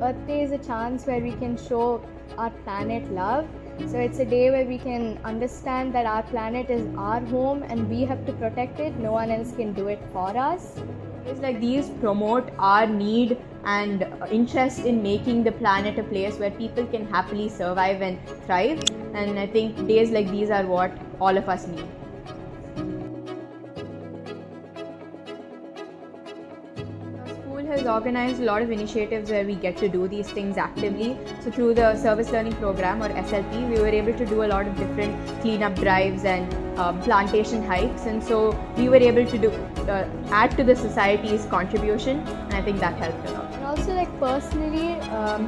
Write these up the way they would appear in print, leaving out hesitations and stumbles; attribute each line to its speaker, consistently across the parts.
Speaker 1: Earth Day is a chance where we can show our planet love. So it's a day where we can understand that our planet is our home and we have to protect it. No one else can do it for us.
Speaker 2: Days like these promote our need and interest in making the planet a place where people can happily survive and thrive. And I think days like these are what all of us need. School has organized a lot of initiatives where we get to do these things actively. So through the Service Learning Program or SLP, we were able to do a lot of different cleanup drives and plantation hikes, and so we were able to add to the society's contribution, and I think that helped a lot.
Speaker 1: And also, like personally,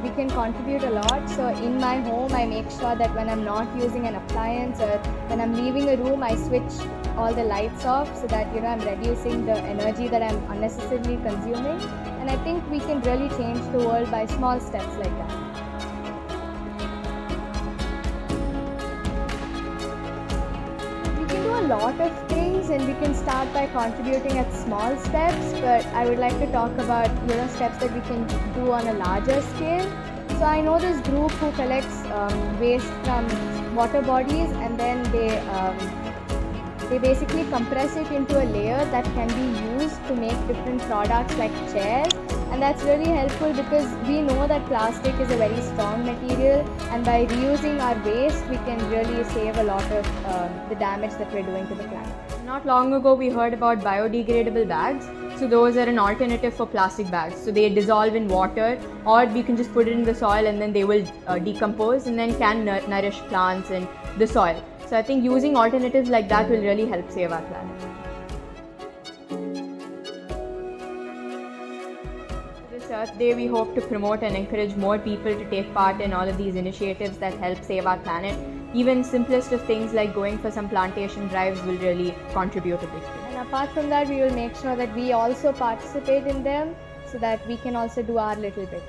Speaker 1: we can contribute a lot. So in my home, I make sure that when I'm not using an appliance or when I'm leaving a room, I switch all the lights off so that I'm reducing the energy that I'm unnecessarily consuming. And I think we can really change the world by small steps like that. We can do a lot of things, and we can start by contributing at small steps, but I would like to talk about steps that we can do on a larger scale. So I know this group who collects waste from water bodies, and then they basically compress it into a layer that can be used to make different products like chairs. And that's really helpful because we know that plastic is a very strong material, and by reusing our waste, we can really save a lot of the damage that we're doing to the planet.
Speaker 2: Not long ago, we heard about biodegradable bags. So those are an alternative for plastic bags. So they dissolve in water, or we can just put it in the soil and then they will decompose and then can nourish plants and the soil. So I think using alternatives like that will really help save our planet. This Earth Day, we hope to promote and encourage more people to take part in all of these initiatives that help save our planet. Even simplest of things like going for some plantation drives will really contribute a big thing.
Speaker 1: And apart from that, we will make sure that we also participate in them so that we can also do our little bit.